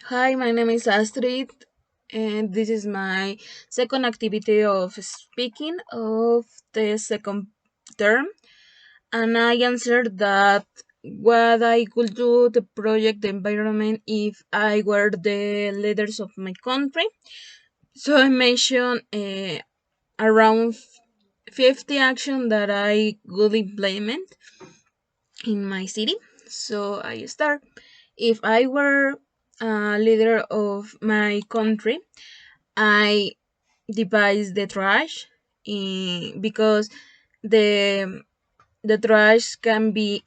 Hi, my name is Astrid, and this is my second activity of speaking of the second term. And I answered that what I could do the project the environment if I were the leaders of my country. So I mentioned around 50 action that I would implement in my city. So I start. If I were a leader of my country, I devise the trash because the the trash can be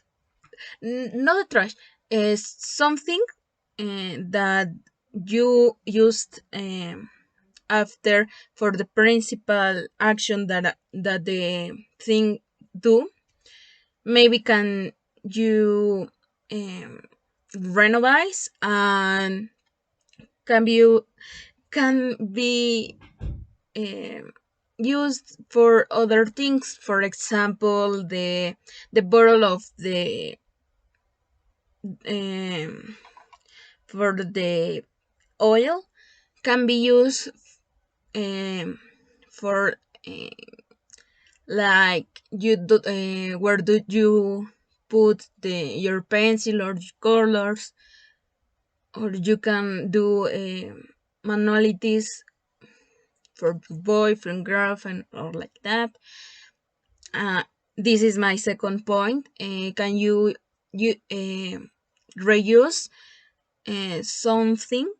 not the trash is something that you used after for the principal action that the thing do. Maybe can you um, renovate and can be can be um, used for other things. For example, the bottle of the um, for the oil can be used um, for like you do, where do you put your pencil or your colors, or you can do manualities for boyfriend, girlfriend, or like that. Uh, this is my second point. Can you reuse something?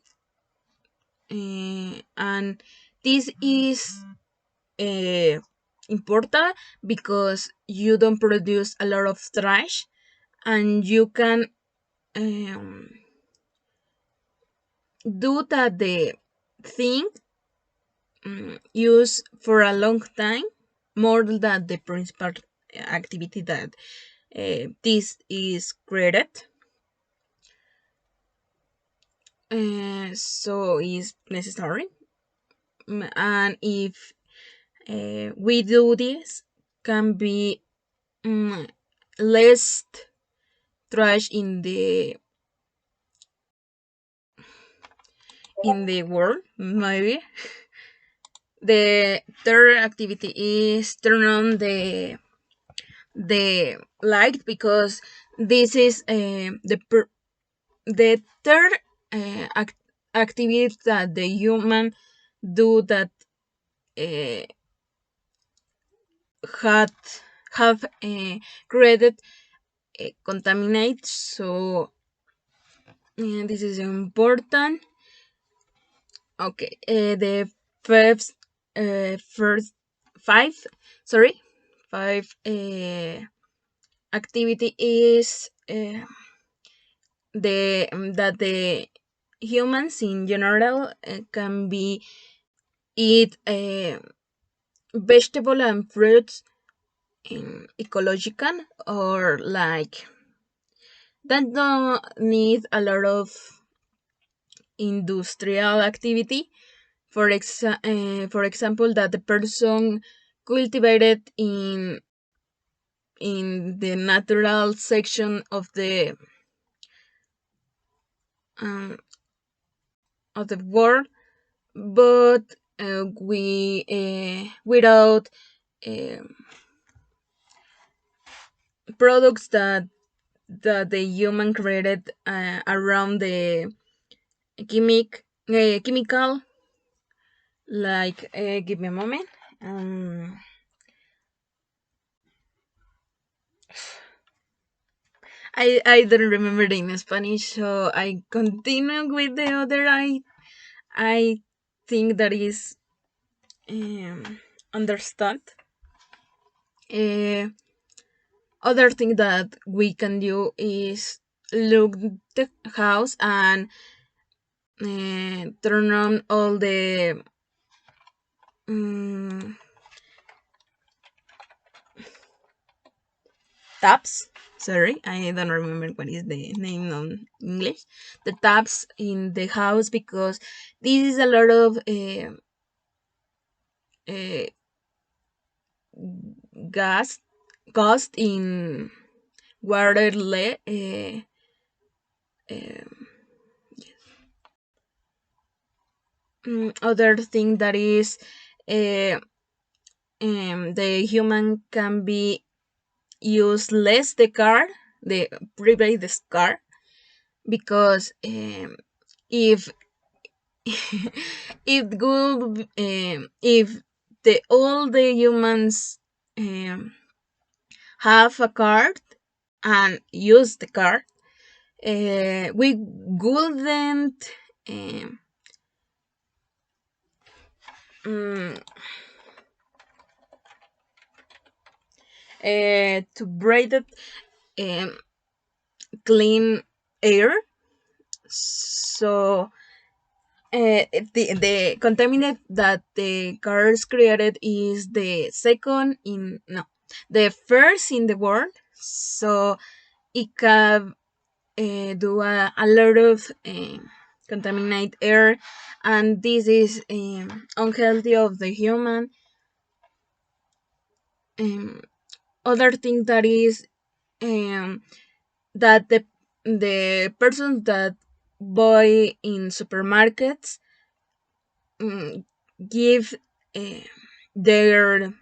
And this is uh, important because you don't produce a lot of trash, and you can um, do that the thing use for a long time more than the principal activity that this is created. So is necessary. And if we do this, can be um, less trash in the world. Maybe the third activity is turn on the light, because this is the third activity that the human do that uh, had have created contaminate. So this is important. Okay, the first first five, sorry, five activity is the that the humans in general can be eat vegetable and fruits in ecological, or like that don't need a lot of industrial activity. For example, that the person cultivated in the natural section um, of the world, but we without um products that the human created around the chemical. Like, give me a moment. Um, I don't remember it in Spanish, so I continue with the other. I think that is understood. Uh, Other thing that we can do is look the house and turn on all the um, taps. Sorry, I don't remember what is the name on English. The taps in the house, because this is a lot of uh, gas cost in water. other thing that is uh, the human can be use less the car, the private car, because if it would if the all the humans um, have a card and use the card, we wouldn't um, mm, to breathe um, clean air. So the contaminant that the cars created is the second in no the first in the world. So it can do a lot of contaminate air, and this is unhealthy of the human. um, Other thing that is um, that the person that buy in supermarkets give uh, their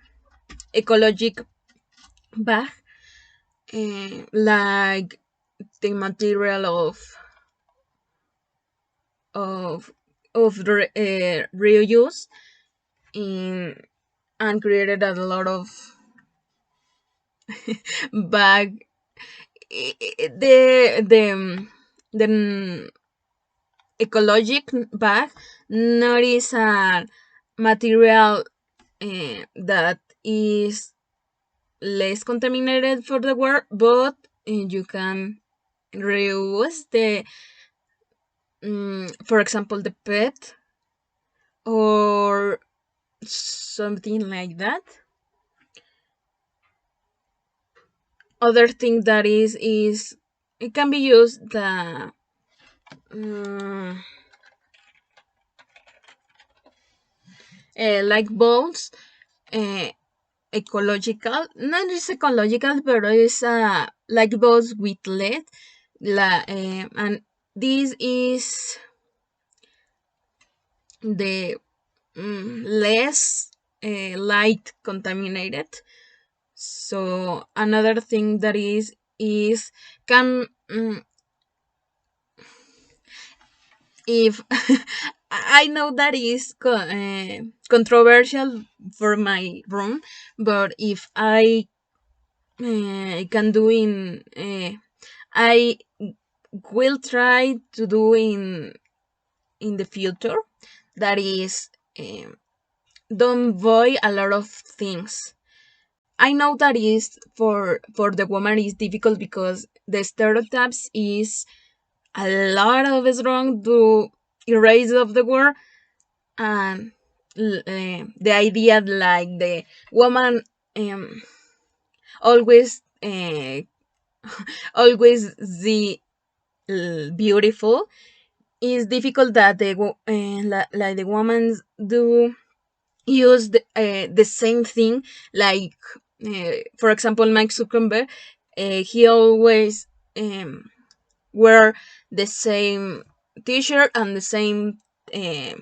ecologic bag, like the material of reuse in and created a lot of bag. The ecologic bag not is a material that is less contaminated for the world, but you can reuse the for example the pet or something like that. Other thing that is it can be used the um, like bulbs, uh, ecological, not just ecological, but it's like bulbs with LED, and this is the less light contaminated. So another thing that is can if I know that is controversial for my room, but if I can do in I will try to do in the future, that is don't buy a lot of things. I know that is for the woman is difficult because the stereotypes is a lot of is wrong to erase of the word, and the idea like the woman always always the beautiful is difficult that like the women do use the same thing, like for example Mike Zuckerberg, he always um, wear the same t-shirt and uh,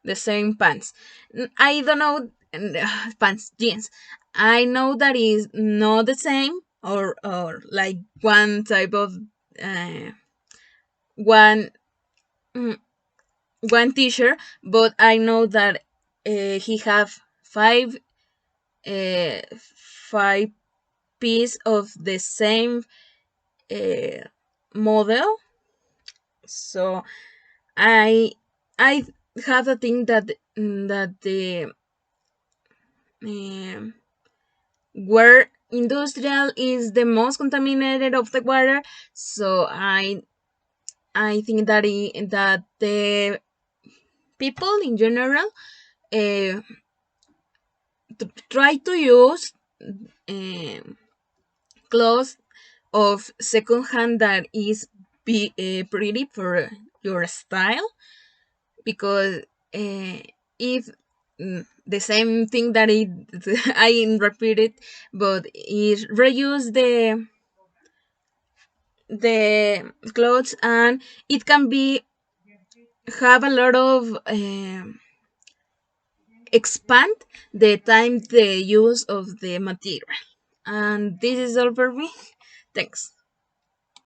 the same pants. I don't know pants, jeans. I know that is not the same, or like one type of uh, one mm, one t-shirt, but I know that he have uh, five piece of the same uh, model. So I I have a thing that the um, where industrial is the most contaminated of the water. So I think that that the people in general uh, try to use um, clothes of second hand that is pretty for your style, because if the same thing that it I repeat it, but it reuse the clothes, and it can be have a lot of expand the time the use of the material. And this is all for me. Thanks.